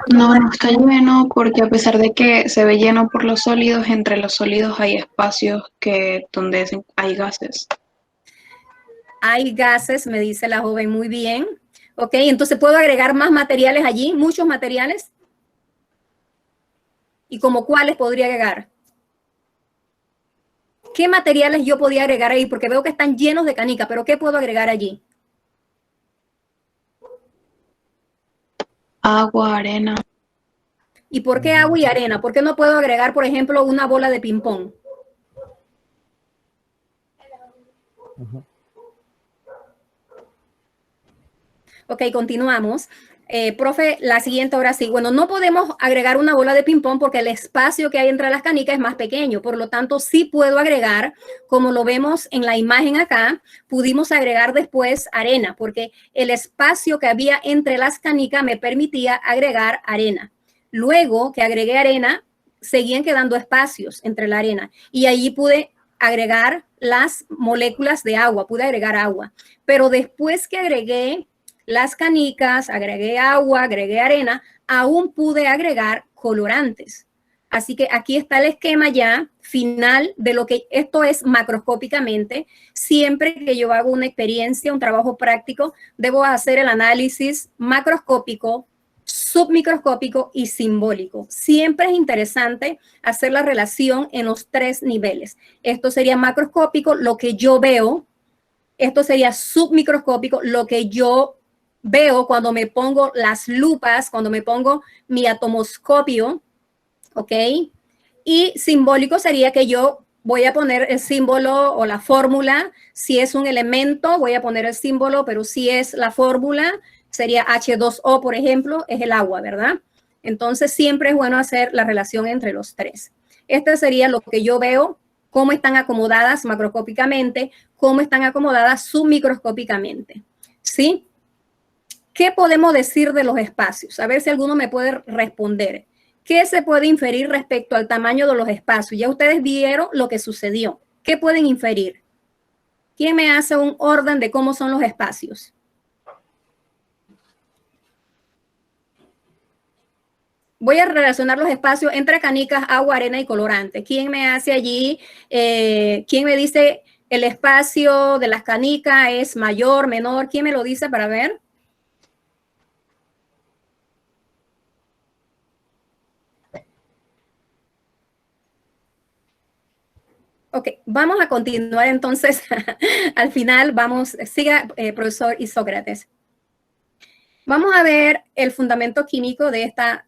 Bueno, no está lleno porque a pesar de que se ve lleno por los sólidos, entre los sólidos hay espacios donde hay gases. Hay gases, me dice la joven, muy bien. Ok, entonces puedo agregar más materiales allí, muchos materiales. ¿Y como cuáles podría agregar? ¿Qué materiales yo podía agregar ahí? Porque veo que están llenos de canica, pero ¿qué puedo agregar allí? Agua, arena. ¿Y por qué agua y arena? ¿Por qué no puedo agregar, por ejemplo, una bola de ping-pong? Ok, continuamos. Profe, la siguiente ahora sí. Bueno, no podemos agregar una bola de ping-pong porque el espacio que hay entre las canicas es más pequeño. Por lo tanto, sí puedo agregar, como lo vemos en la imagen acá, pudimos agregar después arena porque el espacio que había entre las canicas me permitía agregar arena. Luego que agregué arena, seguían quedando espacios entre la arena y allí pude agregar las moléculas de agua, pude agregar agua. Pero después que agregué las canicas, agregué agua, agregué arena, aún pude agregar colorantes. Así que aquí está el esquema ya final de lo que esto es macroscópicamente. Siempre que yo hago una experiencia, un trabajo práctico, debo hacer el análisis macroscópico, submicroscópico y simbólico. Siempre es interesante hacer la relación en los tres niveles. Esto sería macroscópico, lo que yo veo. Esto sería submicroscópico, lo que yo veo cuando me pongo las lupas, cuando me pongo mi atomoscopio, ¿ok? Y simbólico sería que yo voy a poner el símbolo o la fórmula. Si es un elemento, voy a poner el símbolo, pero si es la fórmula, sería H2O, por ejemplo, es el agua, ¿verdad? Entonces, siempre es bueno hacer la relación entre los tres. Este sería lo que yo veo, cómo están acomodadas macroscópicamente, cómo están acomodadas submicroscópicamente, ¿sí? ¿Qué podemos decir de los espacios? A ver si alguno me puede responder. ¿Qué se puede inferir respecto al tamaño de los espacios? Ya ustedes vieron lo que sucedió. ¿Qué pueden inferir? ¿Quién me hace un orden de cómo son los espacios? Voy a relacionar los espacios entre canicas, agua, arena y colorante. ¿Quién me hace allí? ¿Quién me dice el espacio de las canicas es mayor, menor? ¿Quién me lo dice para ver? Ok, vamos a continuar entonces. Al final vamos, siga profesor Isócrates. Vamos a ver el fundamento químico de esta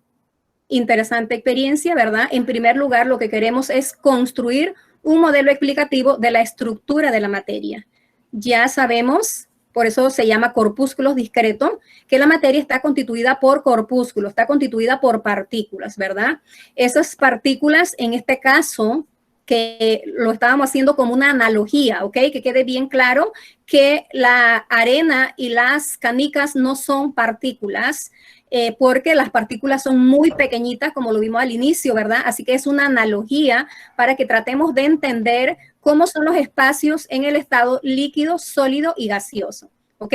interesante experiencia, ¿verdad? En primer lugar, lo que queremos es construir un modelo explicativo de la estructura de la materia. Ya sabemos, por eso se llama corpúsculos discretos, que la materia está constituida por corpúsculos, está constituida por partículas, ¿verdad? Esas partículas, en este caso, que lo estábamos haciendo como una analogía, ¿ok? Que quede bien claro que la arena y las canicas no son partículas, porque las partículas son muy pequeñitas, como lo vimos al inicio, ¿verdad? Así que es una analogía para que tratemos de entender cómo son los espacios en el estado líquido, sólido y gaseoso, ¿ok?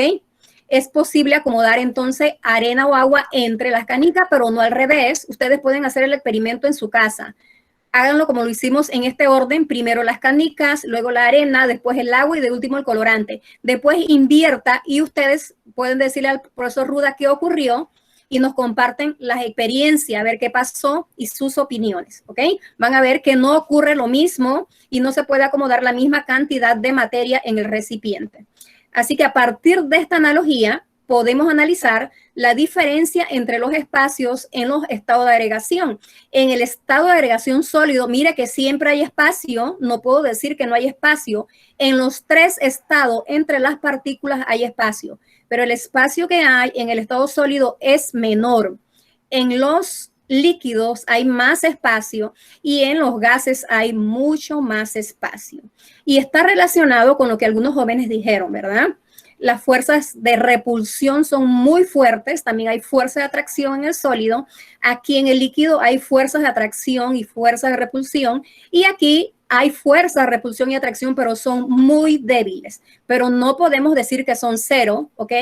Es posible acomodar entonces arena o agua entre las canicas, pero no al revés. Ustedes pueden hacer el experimento en su casa. Háganlo como lo hicimos en este orden, primero las canicas, luego la arena, después el agua y de último el colorante. Después invierta y ustedes pueden decirle al profesor Ruda qué ocurrió y nos comparten las experiencias, a ver qué pasó y sus opiniones, ¿ok? Van a ver que no ocurre lo mismo y no se puede acomodar la misma cantidad de materia en el recipiente. Así que a partir de esta analogía, podemos analizar la diferencia entre los espacios en los estados de agregación. En el estado de agregación sólido, mire que siempre hay espacio, no puedo decir que no hay espacio. En los tres estados entre las partículas hay espacio, pero el espacio que hay en el estado sólido es menor. En los líquidos hay más espacio y en los gases hay mucho más espacio. Y está relacionado con lo que algunos jóvenes dijeron, ¿verdad? Las fuerzas de repulsión son muy fuertes, también hay fuerza de atracción en el sólido. Aquí en el líquido hay fuerzas de atracción y fuerzas de repulsión. Y aquí hay fuerza de repulsión y atracción, pero son muy débiles. Pero no podemos decir que son cero, ¿ok?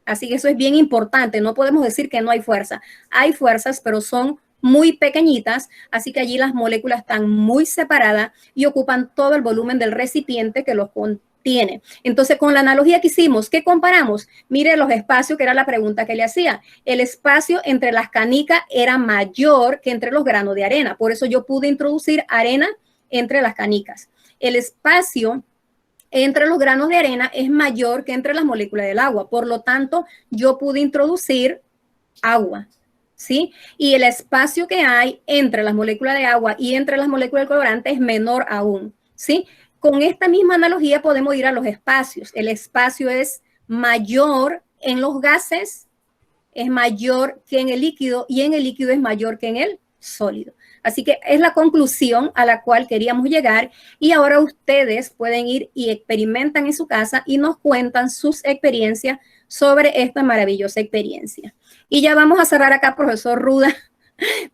Así que eso es bien importante. No podemos decir que no hay fuerza. Hay fuerzas, pero son muy pequeñitas, así que allí las moléculas están muy separadas y ocupan todo el volumen del recipiente que los contiene. Entonces, con la analogía que hicimos, ¿qué comparamos? Mire los espacios, que era la pregunta que le hacía. El espacio entre las canicas era mayor que entre los granos de arena. Por eso yo pude introducir arena entre las canicas. El espacio entre los granos de arena es mayor que entre las moléculas del agua. Por lo tanto, yo pude introducir agua, ¿sí? Y el espacio que hay entre las moléculas de agua y entre las moléculas del colorante es menor aún, ¿sí? Con esta misma analogía podemos ir a los espacios. El espacio es mayor en los gases, es mayor que en el líquido y en el líquido es mayor que en el sólido. Así que es la conclusión a la cual queríamos llegar y ahora ustedes pueden ir y experimentan en su casa y nos cuentan sus experiencias sobre esta maravillosa experiencia. Y ya vamos a cerrar acá, profesor Ruda,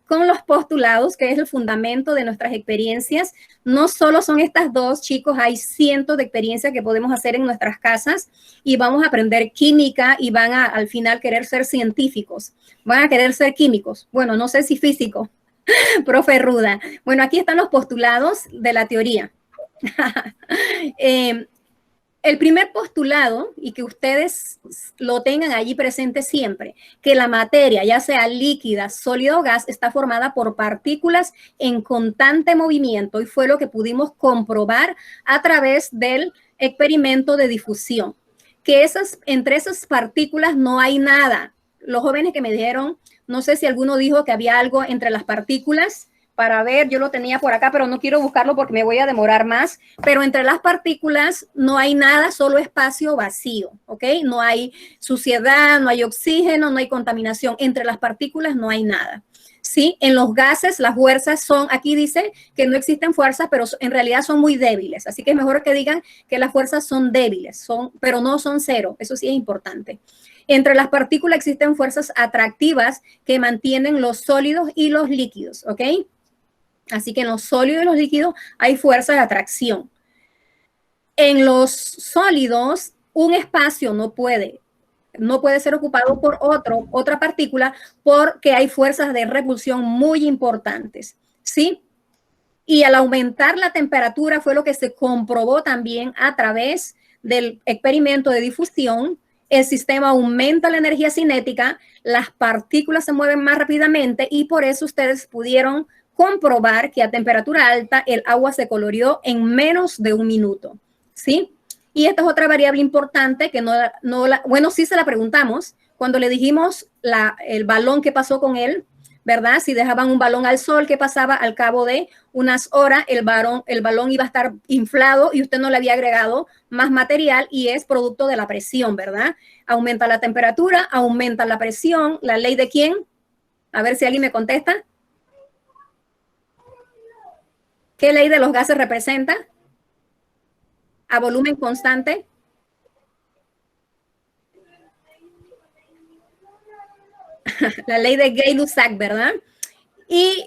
con los postulados, que es el fundamento de nuestras experiencias. No solo son estas dos, chicos, hay cientos de experiencias que podemos hacer en nuestras casas y vamos a aprender química y van a al final querer ser científicos, van a querer ser químicos. Bueno, no sé si físicos, profe Ruda. Bueno, aquí están los postulados de la teoría. El primer postulado, y que ustedes lo tengan allí presente siempre, que la materia, ya sea líquida, sólido o gas, está formada por partículas en constante movimiento y fue lo que pudimos comprobar a través del experimento de difusión, que entre esas partículas no hay nada. Los jóvenes que me dijeron, no sé si alguno dijo que había algo entre las partículas, para ver, yo lo tenía por acá, pero no quiero buscarlo porque me voy a demorar más, pero entre las partículas no hay nada, solo espacio vacío, ¿ok? No hay suciedad, no hay oxígeno, no hay contaminación, entre las partículas no hay nada. Sí, en los gases las fuerzas son, aquí dice que no existen fuerzas, pero en realidad son muy débiles, así que es mejor que digan que las fuerzas son débiles, pero no son cero, eso sí es importante. Entre las partículas existen fuerzas atractivas que mantienen los sólidos y los líquidos, ¿ok? Así que en los sólidos y los líquidos hay fuerzas de atracción. En los sólidos, un espacio no puede ser ocupado por otra partícula porque hay fuerzas de repulsión muy importantes, ¿sí? Y al aumentar la temperatura fue lo que se comprobó también a través del experimento de difusión. El sistema aumenta la energía cinética, las partículas se mueven más rápidamente y por eso ustedes pudieron comprobar que a temperatura alta el agua se coloreó en menos de 1 minuto, ¿sí? Y esta es otra variable importante que bueno, sí se la preguntamos cuando le dijimos el balón, ¿qué pasó con él? ¿Verdad? Si dejaban un balón al sol, ¿qué pasaba? Al cabo de unas horas, el balón iba a estar inflado y usted no le había agregado más material y es producto de la presión, ¿verdad? Aumenta la temperatura, aumenta la presión. ¿La ley de quién? A ver si alguien me contesta. ¿Qué ley de los gases representa? A volumen constante. La ley de Gay-Lussac, ¿verdad? Y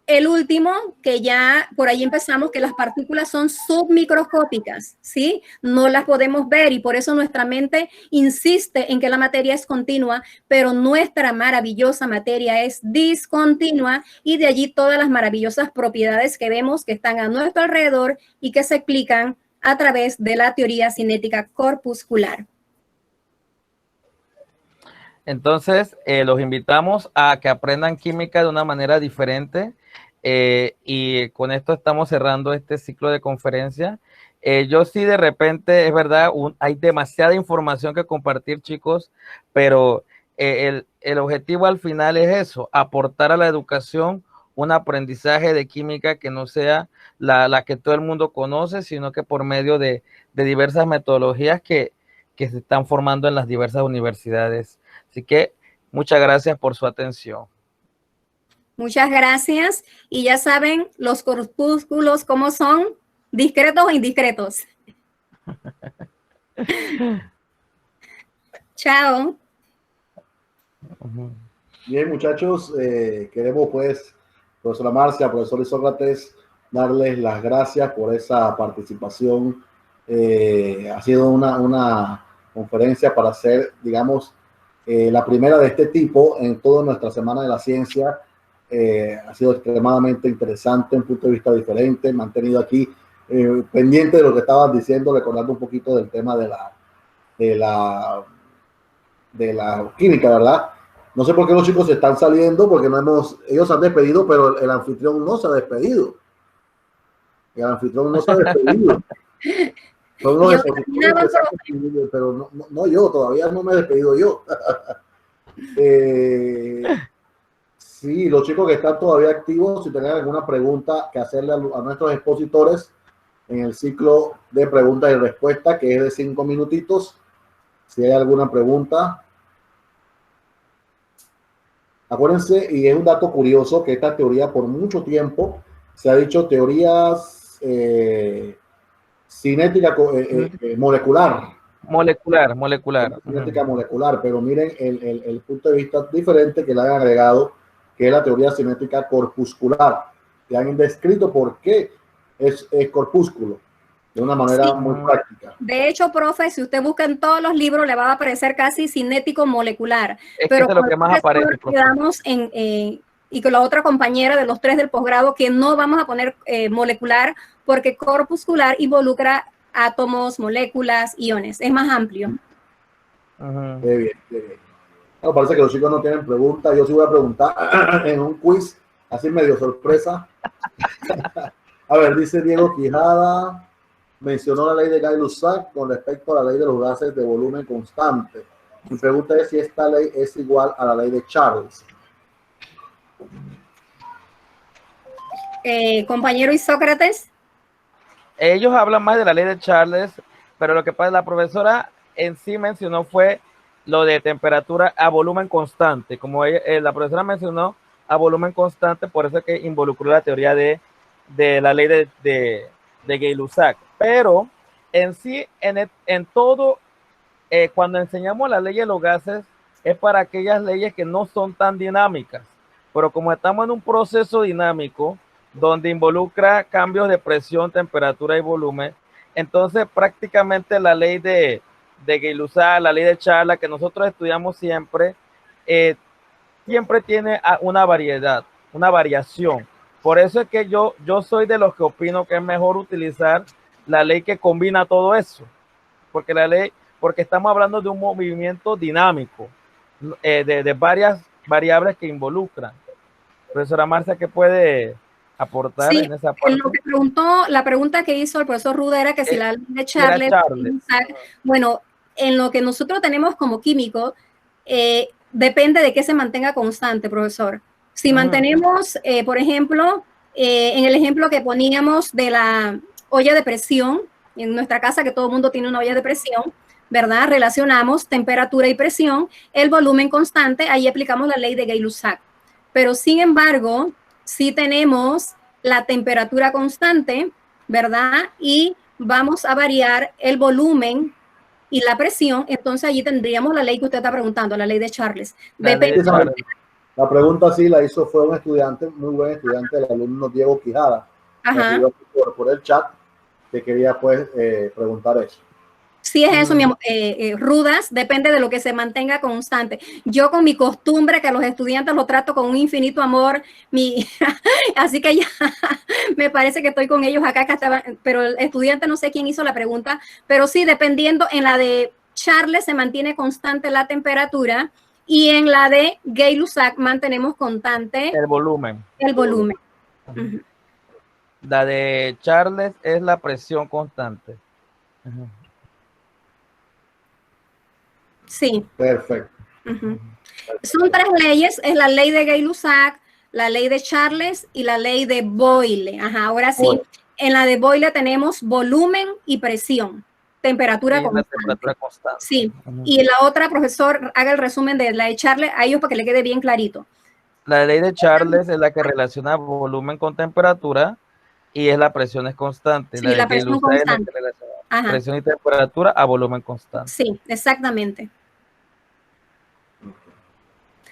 el último, que ya por ahí empezamos, que las partículas son submicroscópicas, ¿sí? No las podemos ver y por eso nuestra mente insiste en que la materia es continua, pero nuestra maravillosa materia es discontinua y de allí todas las maravillosas propiedades que vemos que están a nuestro alrededor y que se explican a través de la teoría cinética corpuscular. Entonces, los invitamos a que aprendan química de una manera diferente y con esto estamos cerrando este ciclo de conferencia. Yo sí de repente, es verdad, hay demasiada información que compartir, chicos, pero el objetivo al final es eso, aportar a la educación un aprendizaje de química que no sea la que todo el mundo conoce, sino que por medio de diversas metodologías que se están formando en las diversas universidades. Así que muchas gracias por su atención. Muchas gracias. Y ya saben, los corpúsculos, ¿cómo son? ¿Discretos o indiscretos? Chao. Bien, muchachos, queremos pues, profesora Marcia, profesor Isócrates, darles las gracias por esa participación. Ha sido una conferencia para hacer, digamos, la primera de este tipo en toda nuestra Semana de la Ciencia. Ha sido extremadamente interesante, un punto de vista diferente. Me han tenido aquí pendiente de lo que estaban diciendo, recordando un poquito del tema de la química, ¿verdad? No sé por qué los chicos se están saliendo, porque ellos se han despedido, pero el anfitrión no se ha despedido. El anfitrión no se ha despedido. Son los expositores que se han despedido, pero no yo, todavía no me he despedido yo. Sí, los chicos que están todavía activos, si tienen alguna pregunta que hacerle a nuestros expositores en el ciclo de preguntas y respuestas, que es de 5 minutitos, si hay alguna pregunta. Acuérdense, y es un dato curioso, que esta teoría por mucho tiempo se ha dicho teorías cinética molecular. Cinética molecular, pero miren el punto de vista diferente que le han agregado, que es la teoría cinética corpuscular, que han descrito por qué es corpúsculo de una manera muy práctica. De hecho, profe, si usted busca en todos los libros, le va a aparecer casi cinético molecular. Pero es lo que más aparece. Quedamos y con la otra compañera de los 3 del posgrado, que no vamos a poner molecular, porque corpuscular involucra átomos, moléculas, iones. Es más amplio. Qué bien, qué bien. Bueno, parece que los chicos no tienen preguntas. Yo sí voy a preguntar en un quiz, así medio sorpresa. A ver, dice Diego Quijada, mencionó la ley de Gay-Lussac con respecto a la ley de los gases de volumen constante. Mi pregunta es si esta ley es igual a la ley de Charles. compañero Isócrates. Ellos hablan más de la ley de Charles, pero lo que pasa es la profesora en sí mencionó fue lo de temperatura a volumen constante. Como la profesora mencionó a volumen constante, por eso es que involucró la teoría de la ley de Gay-Lussac. Pero en sí, en todo, cuando enseñamos la ley de los gases, es para aquellas leyes que no son tan dinámicas. Pero como estamos en un proceso dinámico, donde involucra cambios de presión, temperatura y volumen, entonces prácticamente la ley de Gay-Lussac, la ley de Charles, que nosotros estudiamos siempre, siempre tiene una variedad, una variación. Por eso es que yo soy de los que opino que es mejor utilizar la ley que combina todo eso, porque estamos hablando de un movimiento dinámico, de varias variables que involucran. Profesora Marcia, ¿qué puede aportar en esa parte? Lo que preguntó, la pregunta que hizo el profesor Ruda era que si la ley de Charles, bueno, en lo que nosotros tenemos como químicos, depende de que se mantenga constante, profesor. Si mantenemos, por ejemplo, en el ejemplo que poníamos de la olla de presión, en nuestra casa que todo el mundo tiene una olla de presión, ¿verdad? Relacionamos temperatura y presión, el volumen constante, ahí aplicamos la ley de Gay-Lussac. Pero sin embargo, si tenemos la temperatura constante, ¿verdad? Y vamos a variar el volumen y la presión, entonces allí tendríamos la ley que usted está preguntando, la ley de Charles. La pregunta sí la hizo, fue un estudiante, muy buen estudiante, el alumno Diego Quijada, por el chat, que quería pues preguntar eso. Sí, es eso, mi amor. Rudas, depende de lo que se mantenga constante. Yo con mi costumbre, que a los estudiantes los trato con un infinito amor, así que ya me parece que estoy con ellos acá, pero el estudiante no sé quién hizo la pregunta, pero sí, dependiendo, en la de Charles se mantiene constante la temperatura y en la de Gay-Lussac mantenemos constante el volumen. La de Charles es la presión constante. Sí. Perfecto. Son tres leyes, es la ley de Gay-Lussac, la ley de Charles y la ley de Boyle. Ahora sí, en la de Boyle tenemos volumen y presión, temperatura constante. Sí, y la otra, profesor, haga el resumen de la de Charles a ellos para que le quede bien clarito. La ley de Charles es la que relaciona volumen con temperatura y es la presión es constante. Sí, la presión constante. Presión y temperatura a volumen constante. Sí, exactamente.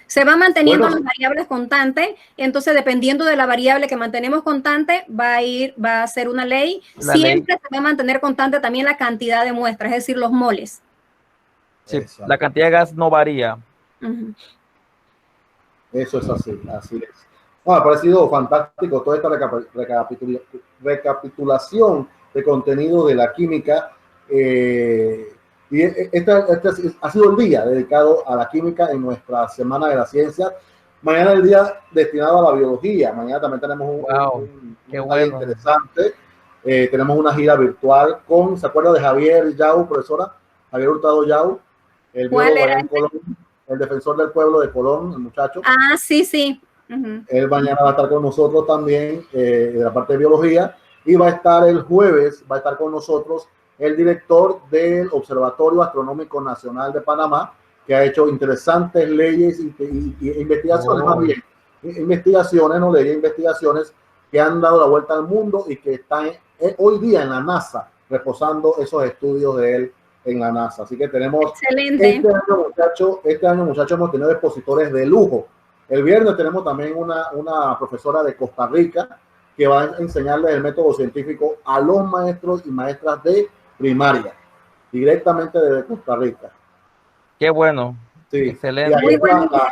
Se va manteniendo las variables constantes, entonces dependiendo de la variable que mantenemos constante, va a ser una ley. Siempre se va a mantener constante también la cantidad de muestras, es decir, los moles. Sí, la cantidad de gas no varía. Eso es así, así es. Me ha parecido fantástico toda esta recapitulación de contenido de la química. Y este ha sido el día dedicado a la química en nuestra Semana de la Ciencia. Mañana es el día destinado a la biología. Mañana también tenemos un día interesante. Tenemos una gira virtual con, ¿se acuerda de Javier Yau, profesora? Javier Hurtado Yau, el biólogo en Colón, el defensor del pueblo de Colón, el muchacho. Ah, sí, sí. Él mañana va a estar con nosotros también de la parte de biología. Y va a estar el jueves, va a estar con nosotros el director del Observatorio Astronómico Nacional de Panamá, que ha hecho interesantes leyes y investigaciones, más bien, investigaciones, no leyes, investigaciones que han dado la vuelta al mundo y que están hoy día en la NASA, reposando esos estudios de él en la NASA. Así que tenemos, excelente. Este año, muchachos, hemos tenido expositores de lujo. El viernes tenemos también una profesora de Costa Rica que va a enseñarles el método científico a los maestros y maestras de primaria, directamente desde Costa Rica. Qué bueno. Sí. Excelente. Muy buena iniciativa.